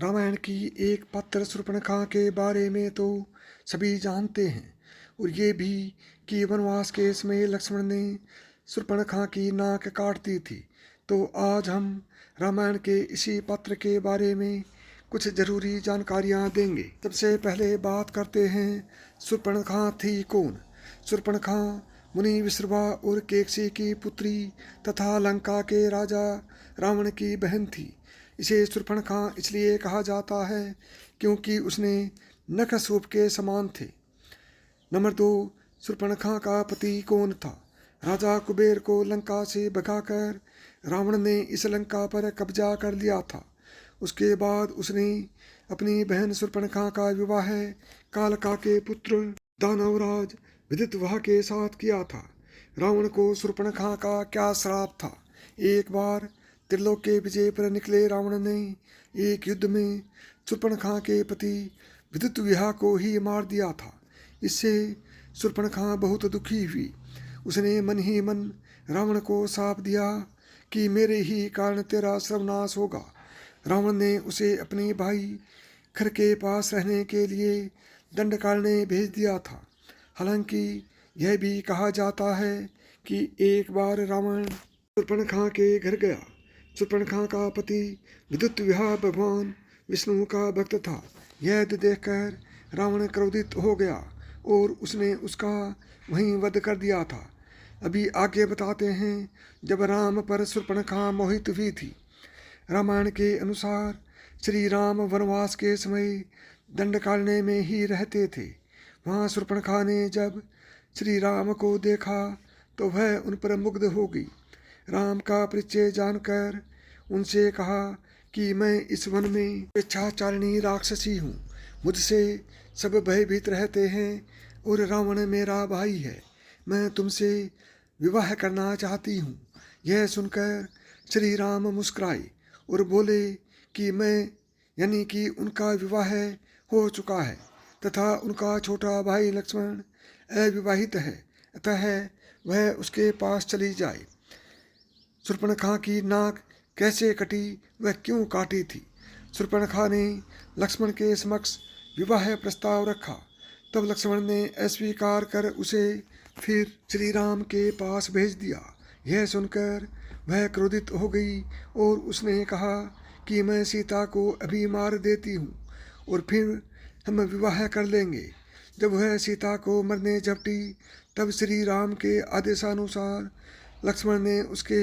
रामायण की एक पात्र शूर्पणखा के बारे में तो सभी जानते हैं, और ये भी कि वनवास के समय लक्ष्मण ने शूर्पणखा की नाक काट दी थी। तो आज हम रामायण के इसी पात्र के बारे में कुछ जरूरी जानकारियां देंगे। सबसे पहले बात करते हैं शूर्पणखा थी कौन। शूर्पणखा मुनि विश्रवा और केकसी की पुत्री तथा लंका के राजा रावण की बहन थी। इसे शूर्पणखा इसलिए कहा जाता है क्योंकि उसने नख सूप के समान थे। नंबर 2, शूर्पणखा का पति कौन था। राजा कुबेर को लंका से भगाकर रावण ने इस लंका पर कब्जा कर लिया था। उसके बाद उसने अपनी बहन शूर्पणखा का विवाह कालका के पुत्र दानवराज विदितवाह के साथ किया था। रावण को शूर्पणखा का क्या श्राप था। एक बार त्रिलोक के विजय पर निकले रावण ने एक युद्ध में शूर्पणखा के पति विदितविहा को ही मार दिया था। इससे शूर्पणखा बहुत दुखी हुई। उसने मन ही मन रावण को शाप दिया कि मेरे ही कारण तेरा सर्वनाश होगा। रावण ने उसे अपने भाई खर के पास रहने के लिए दंडकारण्य भेज दिया था। हालांकि यह भी कहा जाता है कि एक बार रावण शूर्पणखा के घर गया। शूर्पणखा का पति विदितविहा भगवान विष्णु का भक्त था। यह देखकर रावण क्रोधित हो गया और उसने उसका वहीं वध कर दिया था। अभी आगे बताते हैं जब राम पर शूर्पणखा मोहित हुई थी। रामायण के अनुसार श्री राम वनवास के समय दंडकारण्य में ही रहते थे। वहाँ शूर्पणखा ने जब श्री राम को देखा तो वह उन पर मुग्ध हो गई। राम का परिचय जानकर उनसे कहा कि मैं इस वन में स्वेच्छाचारिणी राक्षसी हूँ। मुझसे सब भयभीत रहते हैं और रावण मेरा भाई है। मैं तुमसे विवाह करना चाहती हूँ। यह सुनकर श्री राम मुस्कुराए और बोले कि मैं यानी कि उनका विवाह हो चुका है तथा उनका छोटा भाई लक्ष्मण अविवाहित है, अतः वह उसके पास चली जाए। शूर्पणखा की नाक कैसे कटी, वह क्यों काटी थी। शूर्पणखा ने लक्ष्मण के समक्ष विवाह प्रस्ताव रखा। तब लक्ष्मण ने अस्वीकार कर उसे फिर श्री राम के पास भेज दिया। यह सुनकर वह क्रोधित हो गई और उसने कहा कि मैं सीता को अभी मार देती हूँ और फिर हम विवाह कर लेंगे। जब वह सीता को मरने झपटी तब श्री राम के आदेशानुसार लक्ष्मण ने उसके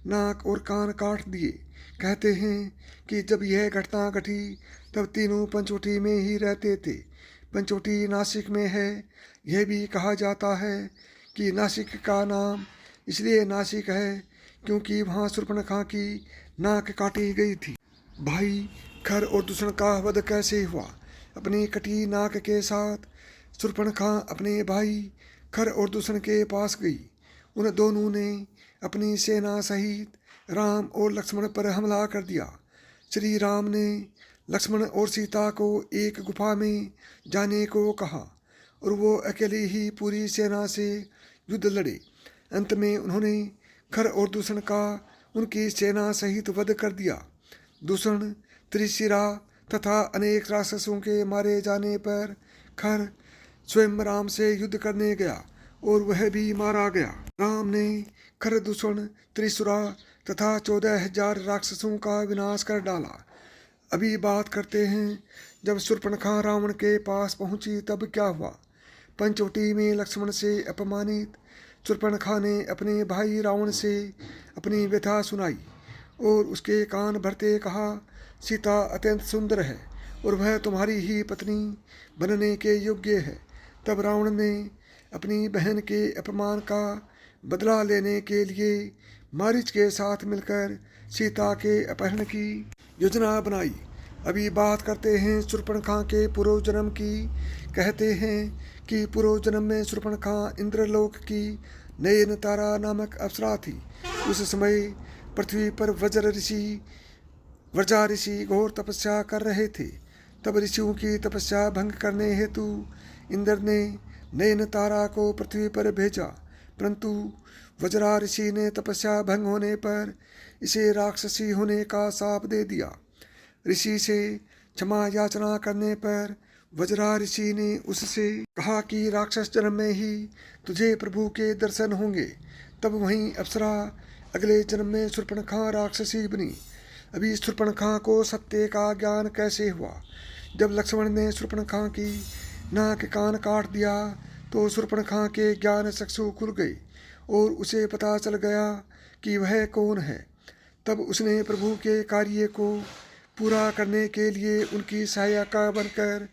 नाक और कान काट दिए। कहते हैं कि जब यह घटना घटी तब तीनों पंचवटी में ही रहते थे। पंचवटी नासिक में है। यह भी कहा जाता है कि नासिक का नाम इसलिए नासिक है क्योंकि वहाँ शूर्पणखा की नाक काटी गई थी। भाई खर और दूषण का वध कैसे हुआ। अपनी कटी नाक के साथ शूर्पणखा अपने भाई खर और दूषण के पास गई। उन दोनों ने अपनी सेना सहित राम और लक्ष्मण पर हमला कर दिया। श्री राम ने लक्ष्मण और सीता को एक गुफा में जाने को कहा और वो अकेले ही पूरी सेना से युद्ध लड़े। अंत में उन्होंने खर और दूषण का उनकी सेना सहित वध कर दिया। दूषण, त्रिशिरा तथा अनेक राक्षसों के मारे जाने पर खर स्वयं राम से युद्ध करने गया और वह भी मारा गया। राम ने खर, दूषण, त्रिशुरा तथा 14,000 राक्षसों का विनाश कर डाला। अभी बात करते हैं जब शूर्पणखा रावण के पास पहुंची तब क्या हुआ। पंचवटी में लक्ष्मण से अपमानित शूर्पणखा ने अपने भाई रावण से अपनी व्यथा सुनाई और उसके कान भरते कहा, सीता अत्यंत सुंदर है और वह तुम्हारी ही पत्नी बनने के योग्य है। तब रावण ने अपनी बहन के अपमान का बदला लेने के लिए मारीच के साथ मिलकर सीता के अपहरण की योजना बनाई। अभी बात करते हैं शूर्पणखा के पूर्व जन्म की। कहते हैं कि पूर्व जन्म में शूर्पणखा इंद्रलोक की नयनतारा नामक अप्सरा थी। उस समय पृथ्वी पर व्रजा ऋषि घोर तपस्या कर रहे थे। तब ऋषियों की तपस्या भंग करने हेतु इंद्र ने नयनतारा को पृथ्वी पर भेजा, परंतु वज्रा ऋषि ने तपस्या भंग होने पर इसे राक्षसी होने का शाप दे दिया। ऋषि से क्षमा याचना करने पर वज्रा ऋषि ने उससे कहा कि राक्षस जन्म में ही तुझे प्रभु के दर्शन होंगे। तब वहीं अप्सरा अगले जन्म में शूर्पणखा राक्षसी बनी। अभी शूर्पणखा को सत्य का ज्ञान कैसे हुआ? जब लक्ष्मण ने शूर्पणखा की नाक कान काट दिया तो शूर्पणखा के ज्ञान चक्षु खुल गए और उसे पता चल गया कि वह कौन है। तब उसने प्रभु के कार्य को पूरा करने के लिए उनकी सहायिका बनकर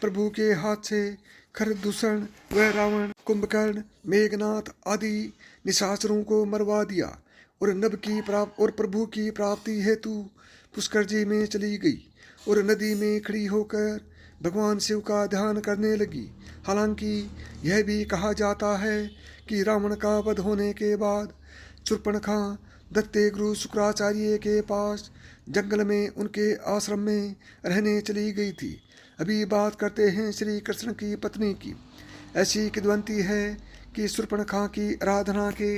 प्रभु के हाथ से खरदूषण व रावण, कुंभकर्ण, मेघनाथ आदि निशाचरों को मरवा दिया और प्रभु की प्राप्ति हेतु पुष्कर जी में चली गई और नदी में खड़ी होकर भगवान शिव का ध्यान करने लगी। हालांकि यह भी कहा जाता है कि रावण का वध होने के बाद शूर्पणखा दत्ते गुरु शुक्राचार्य के पास जंगल में उनके आश्रम में रहने चली गई थी। अभी बात करते हैं श्री कृष्ण की पत्नी की। ऐसी किंवदंती है कि शूर्पणखा की आराधना के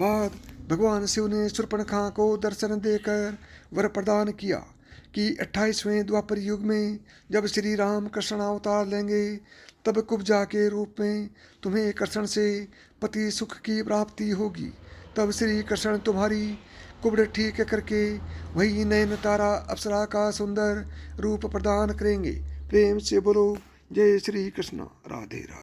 बाद भगवान शिव ने शूर्पणखा को दर्शन देकर वर प्रदान किया कि 28वें द्वापर युग में जब श्री राम कृष्ण अवतार लेंगे तब कुब्जा के रूप में तुम्हें कृष्ण से पति सुख की प्राप्ति होगी। तब श्री कृष्ण तुम्हारी कुब्ड ठीक करके वही नयन तारा अप्सरा का सुंदर रूप प्रदान करेंगे। प्रेम से बोलो जय श्री कृष्ण। राधे राधे।